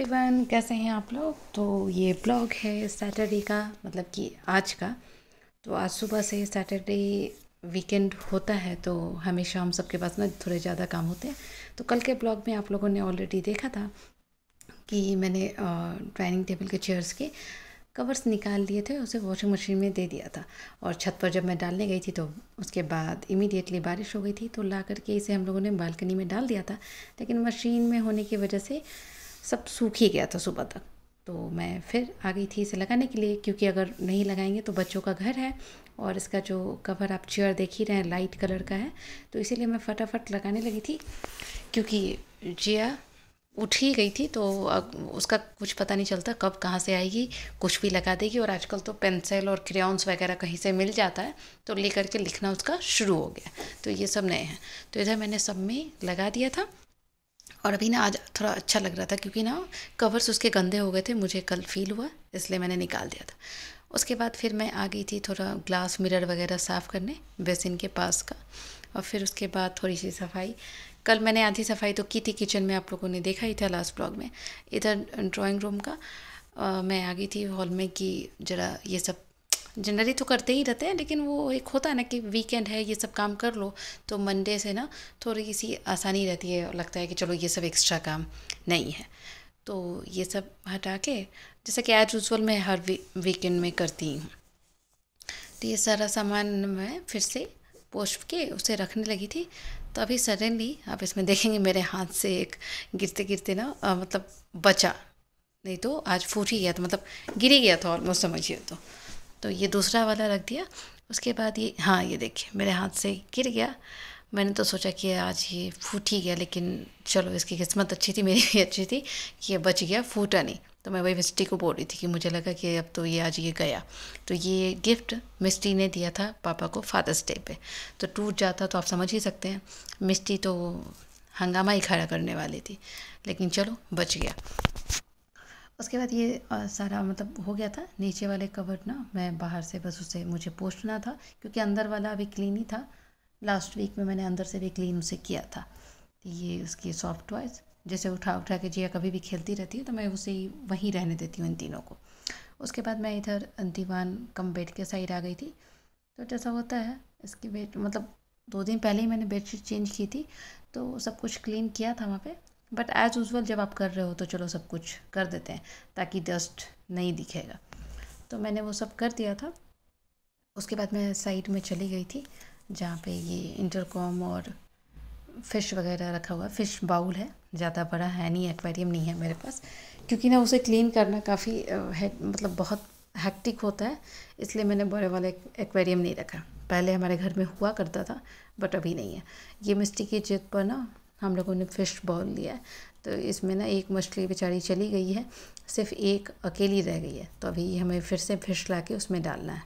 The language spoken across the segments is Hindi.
एवरीवन, कैसे हैं आप लोग। तो ये ब्लॉग है सैटरडे का, मतलब कि आज का। तो आज सुबह से सैटरडे वीकेंड होता है तो हमेशा हम सबके पास ना थोड़े ज़्यादा काम होते हैं। तो कल के ब्लॉग में आप लोगों ने ऑलरेडी देखा था कि मैंने डाइनिंग टेबल के चेयर्स के कवर्स निकाल लिए थे, उसे वॉशिंग मशीन में दे दिया था। और छत पर जब मैं डालने गई थी तो उसके बाद इमीडिएटली बारिश हो गई थी, तो ला करके इसे हम लोगों ने बालकनी में डाल दिया था। लेकिन मशीन में होने की वजह से सब सूख ही गया था सुबह तक। तो मैं फिर आ गई थी इसे लगाने के लिए, क्योंकि अगर नहीं लगाएंगे तो बच्चों का घर है और इसका जो कवर आप चेयर देख ही रहे हैं लाइट कलर का है। तो इसीलिए मैं फटाफट लगाने लगी थी, क्योंकि जिया उठ ही गई थी तो अब उसका कुछ पता नहीं चलता कब कहाँ से आएगी, कुछ भी लगा देगी। और आजकल तो पेंसिल और क्रेयॉन्स वगैरह कहीं से मिल जाता है, तो ले करके लिखना उसका शुरू हो गया। तो ये सब नए हैं। तो इधर मैंने सब में लगा दिया था और अभी ना आज थोड़ा अच्छा लग रहा था, क्योंकि ना कवर्स उसके गंदे हो गए थे, मुझे कल फील हुआ, इसलिए मैंने निकाल दिया था। उसके बाद फिर मैं आ गई थी थोड़ा ग्लास मिरर वगैरह साफ़ करने बेसिन के पास का। और फिर उसके बाद थोड़ी सी सफाई, कल मैंने आधी सफाई तो की थी किचन में, आप लोगों ने देखा ही था लास्ट ब्लॉग में। इधर ड्राइंग रूम का मैं आ गई थी हॉल में कि ज़रा ये सब जनरली तो करते ही रहते हैं, लेकिन वो एक होता है ना कि वीकेंड है, ये सब काम कर लो तो मंडे से ना थोड़ी सी आसानी रहती है, और लगता है कि चलो ये सब एक्स्ट्रा काम नहीं है। तो ये सब हटा के, जैसा कि एज यूजुअल मैं हर वीकेंड में करती हूँ। तो ये सारा सामान मैं फिर से पोंछ के उसे रखने लगी थी। तो अभी सडनली आप इसमें देखेंगे मेरे हाथ से एक गिरते गिरते ना मतलब बचा, नहीं तो आज फूट ही गया था, मतलब गिर ही गया था ऑलमोस्ट, समझिए। तो ये दूसरा वाला रख दिया। उसके बाद ये, हाँ ये देखिए मेरे हाथ से गिर गया। मैंने तो सोचा कि आज ये फूट ही गया, लेकिन चलो इसकी किस्मत अच्छी थी, मेरी भी अच्छी थी कि ये बच गया, फूटा नहीं। तो मैं वही मिस्टी को बोल रही थी कि मुझे लगा कि अब तो ये आज ये गया। तो ये गिफ्ट मिस्टी ने दिया था पापा को फादर्स डे पे, तो टूट जाता तो आप समझ ही सकते हैं, मिस्टी तो हंगामा ही खड़ा करने वाली थी, लेकिन चलो बच गया। उसके बाद ये सारा मतलब हो गया था। नीचे वाले कवर ना मैं बाहर से बस उसे मुझे पोंछना था, क्योंकि अंदर वाला अभी क्लीन ही था। लास्ट वीक में मैंने अंदर से भी क्लीन उसे किया था। तो ये उसकी सॉफ्ट टॉयज़ जैसे उठा उठा के जिया कभी भी खेलती रहती है, तो मैं उसे वहीं रहने देती हूँ इन तीनों को। उसके बाद मैं इधर दीवान कम बेड के साइड आ गई थी। तो जैसा होता है इसकी बेड, मतलब 2 दिन पहले ही मैंने बेडशीट चेंज की थी, तो सब कुछ क्लीन किया था वहाँ पे। बट एज़ यूजुअल जब आप कर रहे हो तो चलो सब कुछ कर देते हैं ताकि डस्ट नहीं दिखेगा। तो मैंने वो सब कर दिया था। उसके बाद मैं साइड में चली गई थी जहाँ पे ये इंटरकॉम और फ़िश वगैरह रखा हुआ है। फ़िश बाउल है, ज़्यादा बड़ा है नहीं, एक्वेरियम नहीं है मेरे पास, क्योंकि ना उसे क्लीन करना काफ़ी है, मतलब बहुत हेक्टिक होता है, इसलिए मैंने बड़े वाले एक्वेरियम नहीं रखा। पहले हमारे घर में हुआ करता था, बट अभी नहीं है। ये मिस्टी की जिद पर ना हम लोगों ने फ़िश बाउल लिया है। तो इसमें ना एक मछली बेचारी चली गई है, सिर्फ एक अकेली रह गई है, तो अभी हमें फिर से फ़िश ला के उसमें डालना है।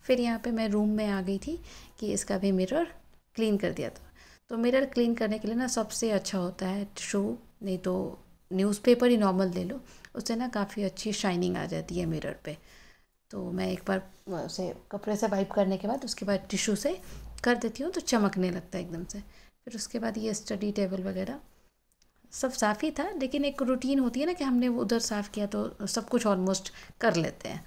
फिर यहाँ पे मैं रूम में आ गई थी कि इसका भी मिरर क्लीन कर दिया था। तो मिरर क्लीन करने के लिए ना सबसे अच्छा होता है टिशू, नहीं तो न्यूज़पेपर ही नॉर्मल ले लो, उससे ना काफ़ी अच्छी शाइनिंग आ जाती है मिरर पे। तो मैं एक बार उसे कपड़े से वाइप करने के बाद उसके बाद टिशू से कर देती हूँ, तो चमकने लगता है एकदम से। फिर उसके बाद ये स्टडी टेबल वगैरह सब साफ़ ही था, लेकिन एक रूटीन होती है ना कि हमने उधर साफ़ किया तो सब कुछ ऑलमोस्ट कर लेते हैं,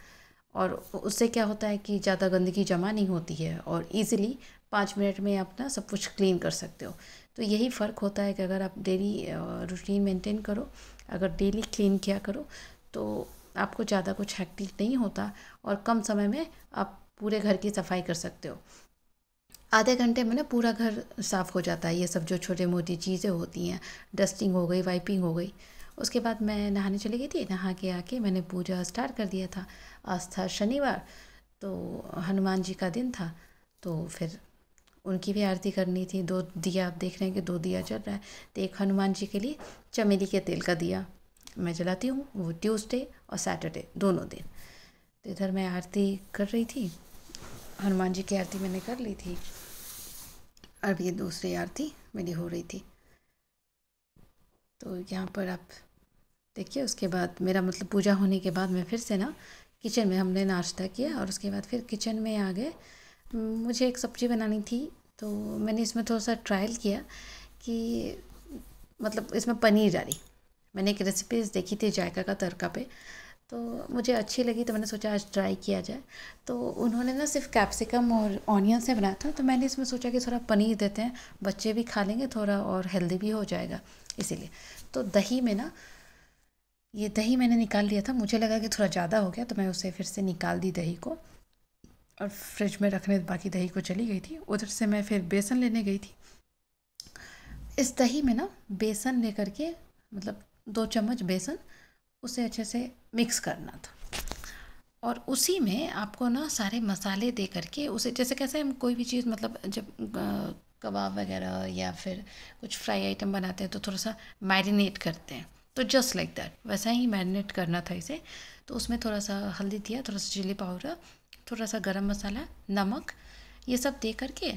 और उससे क्या होता है कि ज़्यादा गंदगी जमा नहीं होती है और इजीली 5 मिनट में आप ना सब कुछ क्लीन कर सकते हो। तो यही फ़र्क होता है कि अगर आप डेली रूटीन मेंटेन करो, अगर डेली क्लीन किया करो, तो आपको ज़्यादा कुछ हेक्टिक नहीं होता और कम समय में आप पूरे घर की सफाई कर सकते हो। आधे घंटे में ना पूरा घर साफ़ हो जाता है। ये सब जो छोटी मोटी चीज़ें होती हैं, डस्टिंग हो गई, वाइपिंग हो गई। उसके बाद मैं नहाने चली गई थी, नहा के आके मैंने पूजा स्टार्ट कर दिया था। आज था शनिवार, तो हनुमान जी का दिन था, तो फिर उनकी भी आरती करनी थी। 2 दिया आप देख रहे हैं कि 2 दिया जल रहा है। तो एक हनुमान जी के लिए चमेली के तेल का दिया मैं जलाती हूँ, वो ट्यूसडे और सैटरडे दोनों दिन। तो इधर मैं आरती कर रही थी, हनुमान जी की आरती मैंने कर ली थी, अब ये दूसरी आरती मेरी हो रही थी। तो यहाँ पर आप देखिए, उसके बाद मेरा मतलब पूजा होने के बाद मैं फिर से ना किचन में, हमने नाश्ता किया और उसके बाद फिर किचन में आ गए। मुझे एक सब्ज़ी बनानी थी, तो मैंने इसमें थोड़ा सा ट्रायल किया कि मतलब इसमें पनीर डाली। मैंने एक रेसिपीज़ देखी थी जायका का तड़का पे, तो मुझे अच्छी लगी तो मैंने सोचा आज ट्राई किया जाए। तो उन्होंने ना सिर्फ कैप्सिकम और ऑनियन से बनाया था, तो मैंने इसमें सोचा कि थोड़ा पनीर देते हैं, बच्चे भी खा लेंगे थोड़ा और हेल्दी भी हो जाएगा इसीलिए। तो दही में ना, ये दही मैंने निकाल लिया था, मुझे लगा कि थोड़ा ज़्यादा हो गया तो मैं उसे फिर से निकाल दी दही को, और फ्रिज में रखने बाकी दही को चली गई थी। उधर से मैं फिर बेसन लेने गई थी। इस दही में ना बेसन लेकर के, मतलब 2 चम्मच बेसन, उसे अच्छे से मिक्स करना था। और उसी में आपको ना सारे मसाले दे करके उसे, जैसे कैसे हम कोई भी चीज़, मतलब जब कबाब वगैरह या फिर कुछ फ्राई आइटम बनाते हैं तो थोड़ा सा मैरिनेट करते हैं, तो जस्ट लाइक दैट वैसा ही मैरिनेट करना था इसे। तो उसमें थोड़ा सा हल्दी दिया, थोड़ा सा चिली पाउडर, थोड़ा सा गरम मसाला, नमक, ये सब दे करके,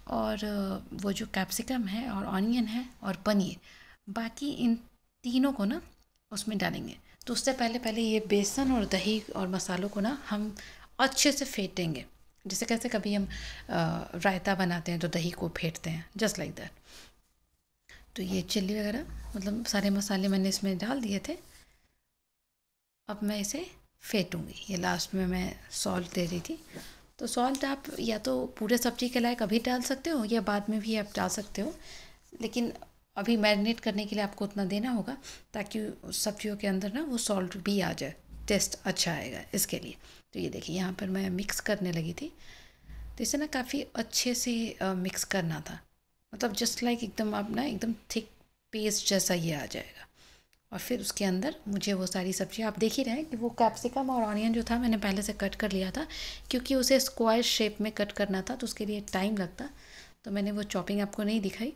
और वो जो कैप्सिकम है और ऑनियन है और पनीर, बाकी इन तीनों को ना उसमें डालेंगे। तो उससे पहले पहले ये बेसन और दही और मसालों को ना हम अच्छे से फेंटेंगे, जैसे कैसे कभी हम रायता बनाते हैं तो दही को फेंटते हैं, जस्ट लाइक दैट। तो ये चिल्ली वगैरह, मतलब सारे मसाले मैंने इसमें डाल दिए थे। अब मैं इसे फेंटूँगी। ये लास्ट में मैं सॉल्ट दे रही थी, तो सॉल्ट आप या तो पूरे सब्ज़ी के लायक अभी डाल सकते हो या बाद में भी आप डाल सकते हो, लेकिन अभी मैरिनेट करने के लिए आपको उतना देना होगा ताकि सब्जियों के अंदर ना वो सॉल्ट भी आ जाए, टेस्ट अच्छा आएगा इसके लिए। तो ये देखिए यहाँ पर मैं मिक्स करने लगी थी, तो इसे ना काफ़ी अच्छे से मिक्स करना था, मतलब जस्ट लाइक एकदम आप ना एकदम थिक पेस्ट जैसा ये आ जाएगा। और फिर उसके अंदर मुझे वो सारी सब्ज़ियाँ, आप देख ही रहे हैं कि वो कैप्सिकम और ऑनियन जो था मैंने पहले से कट कर लिया था, क्योंकि उसे स्क्वायर शेप में कट करना था तो उसके लिए टाइम लगता, तो मैंने वो चॉपिंग आपको नहीं दिखाई,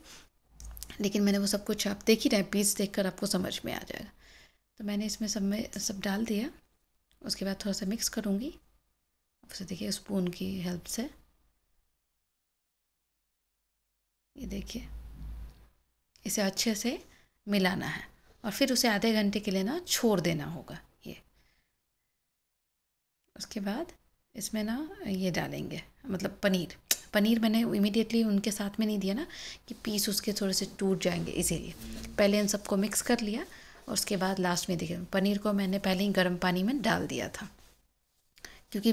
लेकिन मैंने वो सब कुछ, आप देख ही रहे हैं, पीस देखकर आपको समझ में आ जाएगा। तो मैंने इसमें सब डाल दिया। उसके बाद थोड़ा सा मिक्स करूँगी, उसे देखिए स्पून की हेल्प से, ये देखिए इसे अच्छे से मिलाना है और फिर उसे आधे घंटे के लिए ना छोड़ देना होगा ये। उसके बाद इसमें ना ये डालेंगे, मतलब पनीर मैंने इमीडिएटली उनके साथ में नहीं दिया ना, कि पीस उसके थोड़े से टूट जाएंगे, इसीलिए पहले इन सबको मिक्स कर लिया और उसके बाद लास्ट में देखिए पनीर को मैंने पहले ही गर्म पानी में डाल दिया था, क्योंकि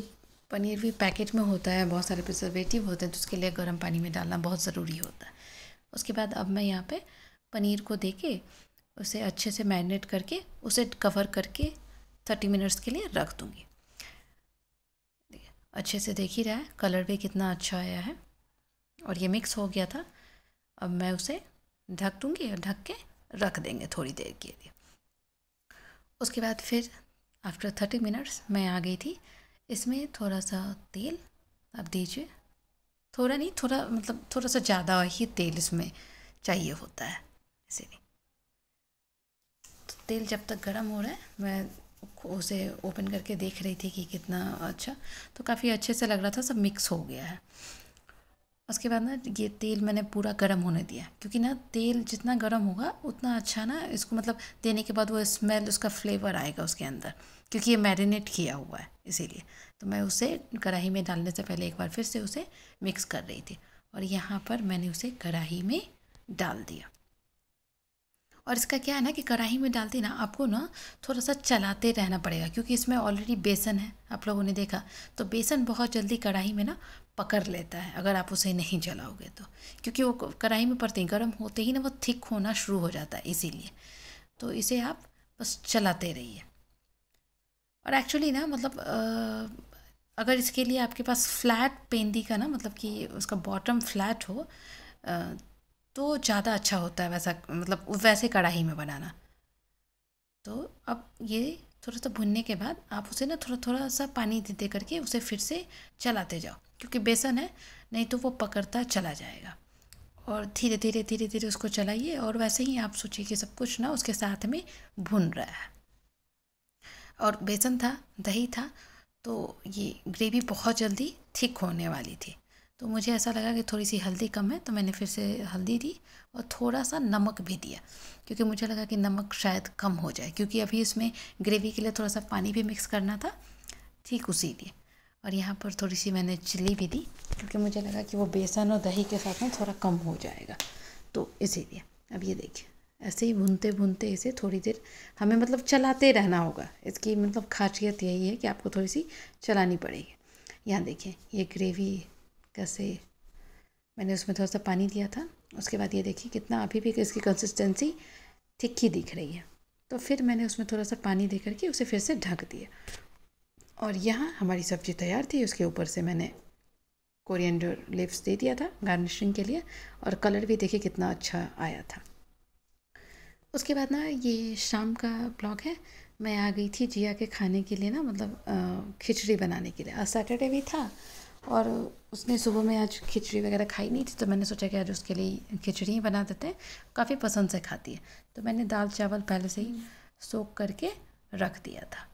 पनीर भी पैकेट में होता है, बहुत सारे प्रिजर्वेटिव होते हैं, तो उसके लिए गर्म पानी में डालना बहुत ज़रूरी होता है। उसके बाद अब मैं यहाँ पे पनीर को दे के उसे अच्छे से मैरिनेट करके उसे कवर करके 30 मिनट्स के लिए रख दूँगी। अच्छे से देख ही रहा है, कलर भी कितना अच्छा आया है और ये मिक्स हो गया था। अब मैं उसे ढक दूँगी और ढक के रख देंगे थोड़ी देर के लिए। उसके बाद फिर आफ्टर 30 मिनट्स मैं आ गई थी। इसमें थोड़ा सा तेल आप दीजिए, थोड़ा नहीं, थोड़ा मतलब थोड़ा सा ज़्यादा ही तेल इसमें चाहिए होता है, इसीलिए। तो तेल जब तक गर्म हो रहा है मैं उसे ओपन करके देख रही थी कि कितना अच्छा, तो काफ़ी अच्छे से लग रहा था, सब मिक्स हो गया है। उसके बाद ना ये तेल मैंने पूरा गर्म होने दिया, क्योंकि ना तेल जितना गर्म होगा उतना अच्छा ना इसको, मतलब देने के बाद वो स्मेल, उसका फ्लेवर आएगा उसके अंदर, क्योंकि ये मैरिनेट किया हुआ है इसीलिए। तो मैं उसे कढ़ाई में डालने से पहले एक बार फिर से उसे मिक्स कर रही थी और यहाँ पर मैंने उसे कढ़ाई में डाल दिया। और इसका क्या है ना कि कढ़ाई में डालते ना आपको ना थोड़ा सा चलाते रहना पड़ेगा, क्योंकि इसमें ऑलरेडी बेसन है, आप लोगों ने देखा, तो बेसन बहुत जल्दी कढ़ाई में ना पकड़ लेता है अगर आप उसे नहीं चलाओगे तो, क्योंकि वो कढ़ाई में पड़ते ही गर्म होते ही ना वो थिक होना शुरू हो जाता है, इसीलिए। तो इसे आप बस चलाते रहिए। और एक्चुअली ना मतलब अगर इसके लिए आपके पास फ्लैट पेंदी का ना, मतलब कि उसका बॉटम फ्लैट हो, तो ज़्यादा अच्छा होता है, वैसा मतलब वैसे कढ़ाई में बनाना। तो अब ये थोड़ा सा भुनने के बाद आप उसे ना थोड़ा थोड़ा सा पानी दे दे करके उसे फिर से चलाते जाओ, क्योंकि बेसन है, नहीं तो वो पकड़ता चला जाएगा। और धीरे धीरे धीरे धीरे उसको चलाइए और वैसे ही आप सोचिए कि सब कुछ ना उसके साथ में भुन रहा है। और बेसन था, दही था, तो ये ग्रेवी बहुत जल्दी थिक होने वाली थी। तो मुझे ऐसा लगा कि थोड़ी सी हल्दी कम है, तो मैंने फिर से हल्दी दी और थोड़ा सा नमक भी दिया, क्योंकि मुझे लगा कि नमक शायद कम हो जाए, क्योंकि अभी इसमें ग्रेवी के लिए थोड़ा सा पानी भी मिक्स करना था, ठीक उसी लिए। और यहाँ पर थोड़ी सी मैंने चिली भी दी, क्योंकि मुझे लगा कि वो बेसन और दही के साथ में थोड़ा कम हो जाएगा, तो इसीलिए। अब ये देखिए ऐसे ही भूनते भूनते इसे थोड़ी देर हमें मतलब चलाते रहना होगा। इसकी मतलब खासियत यही है कि आपको थोड़ी सी चलानी पड़ेगी। यहाँ देखिए ये ग्रेवी कैसे, मैंने उसमें थोड़ा सा पानी दिया था, उसके बाद ये देखिए कितना अभी भी इसकी कंसिस्टेंसी ठीक ही दिख रही है। तो फिर मैंने उसमें थोड़ा सा पानी दे करके उसे फिर से ढक दिया और यहाँ हमारी सब्ज़ी तैयार थी। उसके ऊपर से मैंने कोरिएंडर लीव्स दे दिया था गार्निशिंग के लिए और कलर भी देखिए कितना अच्छा आया था। उसके बाद ना ये शाम का ब्लॉग है, मैं आ गई थी जिया के खाने के लिए ना, मतलब खिचड़ी बनाने के लिए। आज सैटरडे भी था और उसने सुबह में आज खिचड़ी वगैरह खाई नहीं थी, तो मैंने सोचा कि आज उसके लिए खिचड़ी ही बना देते हैं, काफ़ी पसंद से खाती है। तो मैंने दाल चावल पहले से ही सोख करके रख दिया था।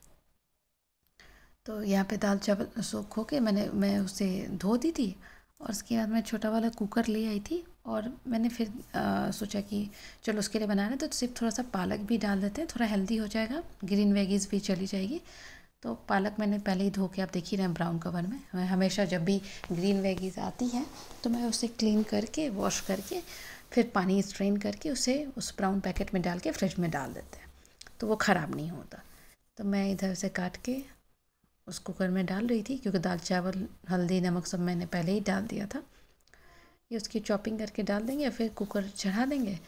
तो यहाँ पे दाल चावल सोख हो के मैं उसे धो दी थी और उसके बाद मैं छोटा वाला कुकर ले आई थी और मैंने फिर सोचा कि चलो उसके लिए बनाना है तो सिर्फ थोड़ा सा पालक भी डाल देते हैं, थोड़ा हेल्दी हो जाएगा, ग्रीन वेजीज भी चली जाएगी। तो पालक मैंने पहले ही धो के, आप देख ही रहे हैं ब्राउन कवर में। मैं हमेशा जब भी ग्रीन वेजीज आती है तो मैं उसे क्लीन करके वॉश करके फिर पानी स्ट्रेन करके उसे उस ब्राउन पैकेट में डाल के फ्रिज में डाल देते हैं, तो वो ख़राब नहीं होता। तो मैं इधर से काट के उस कुकर में डाल रही थी क्योंकि दाल चावल हल्दी नमक सब मैंने पहले ही डाल दिया था। ये उसकी चॉपिंग करके डाल देंगे, फिर कुकर चढ़ा देंगे,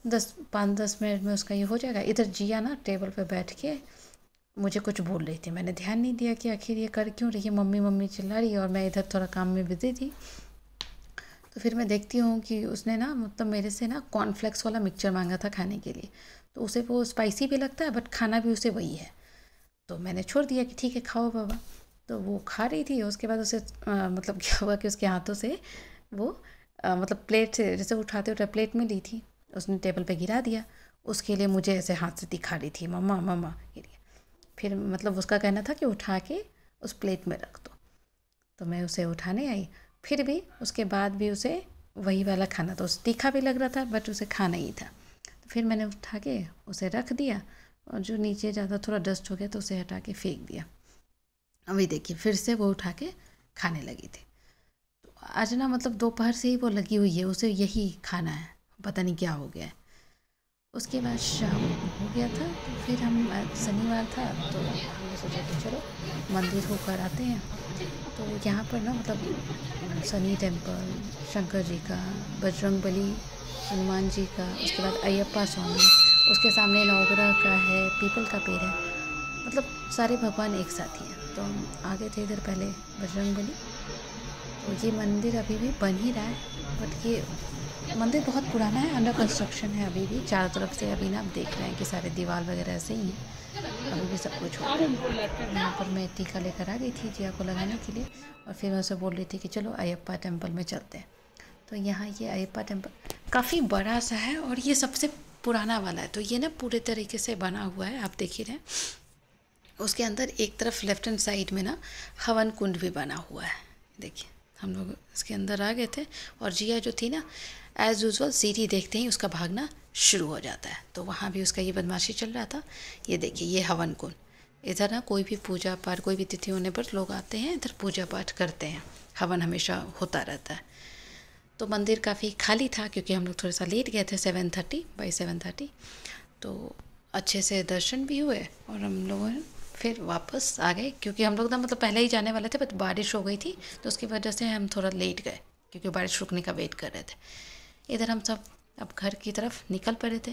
5-10 मिनट में उसका ये हो जाएगा। इधर जिया ना टेबल पे बैठ के मुझे कुछ बोल रही थी, मैंने ध्यान नहीं दिया कि आखिर ये कर क्यों रही है, मम्मी मम्मी चिल्ला रही है और मैं इधर थोड़ा काम में बिजी थी। तो फिर मैं देखती हूँ कि उसने ना मतलब मेरे से ना कॉर्नफ्लेक्स वाला मिक्सचर मांगा था खाने के लिए। तो उसे वो स्पाइसी भी लगता है बट खाना भी उसे वही है, तो मैंने छोड़ दिया कि ठीक है खाओ बाबा। तो वो खा रही थी, उसके बाद उसे मतलब क्या हुआ कि उसके हाथों से वो मतलब प्लेट से जैसे उठाते उठा प्लेट में ली थी, उसने टेबल पे गिरा दिया। उसके लिए मुझे ऐसे हाथ से दिखा रही थी मम्मा मम्मा के लिए। फिर मतलब उसका कहना था कि उठा के उस प्लेट में रख दो, तो मैं उसे उठाने आई। फिर भी उसके बाद भी उसे वही वाला खाना था, उसे तीखा भी लग रहा था बट उसे खाना ही था। तो फिर मैंने उठा के उसे रख दिया और जो नीचे ज़्यादा थोड़ा डस्ट हो गया तो उसे हटा के फेंक दिया। अभी देखिए फिर से वो उठा के खाने लगी थी। तो आज ना मतलब दोपहर से ही वो लगी हुई है, उसे यही खाना है, पता नहीं क्या हो गया है। उसके बाद शाम हो गया था तो फिर हम शनिवार था तो हमने सोचा कि चलो मंदिर होकर आते हैं। तो यहाँ पर ना मतलब शनि टेम्पल, शंकर जी का, बजरंग बली, हनुमान जी का, उसके बाद अयप्पा स्वामी, उसके सामने नवग्रह का है, पीपल का पेड़ है, मतलब सारे भगवान एक साथ ही हैं। तो हम आ गए थे इधर पहले बजरंग बली। तो ये मंदिर अभी भी बन ही रहा है बट ये मंदिर बहुत पुराना है, अंडर कंस्ट्रक्शन है अभी भी। चारों तरफ से अभी ना आप देख रहे हैं कि सारे दीवार वगैरह ऐसे ही हैं, अभी भी सब कुछ हो रहा है। यहाँ पर मैं टीका लेकर आ गई थी जिया को लगाने के लिए और फिर मैं उसे बोल रही थी कि चलो अयप्पा टेम्पल में चलते हैं। तो यहाँ ये अयप्पा टेम्पल काफ़ी बड़ा सा है और ये सबसे पुराना वाला है। तो ये ना पूरे तरीके से बना हुआ है, आप देख ही रहे हैं। उसके अंदर एक तरफ लेफ्ट हैंड साइड में ना हवन कुंड भी बना हुआ है। देखिए हम लोग इसके अंदर आ गए थे और जिया जो थी ना एज़ यूजुअल सीढ़ी देखते ही उसका भागना शुरू हो जाता है, तो वहाँ भी उसका ये बदमाशी चल रहा था। ये देखिए ये हवन कुंड, इधर ना कोई भी पूजा पाठ, कोई भी तिथि होने पर लोग आते हैं इधर पूजा पाठ करते हैं, हवन हमेशा होता रहता है। तो मंदिर काफ़ी खाली था क्योंकि हम लोग थोड़ा सा लेट गए थे, 7:30 तो अच्छे से दर्शन भी हुए और हम लोगों ने फिर वापस आ गए क्योंकि हम लोग ना मतलब पहले ही जाने वाले थे बट बारिश हो गई थी तो उसकी वजह से हम थोड़ा लेट गए क्योंकि बारिश रुकने का वेट कर रहे थे। इधर हम सब अब घर की तरफ निकल पड़े थे।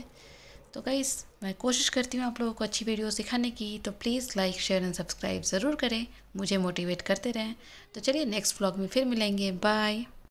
तो गाइस मैं कोशिश करती हूँ आप लोगों को अच्छी वीडियोस दिखाने की, तो please like share and subscribe ज़रूर करें, मुझे मोटिवेट करते रहें। तो चलिए नेक्स्ट व्लॉग में फिर मिलेंगे, बाय।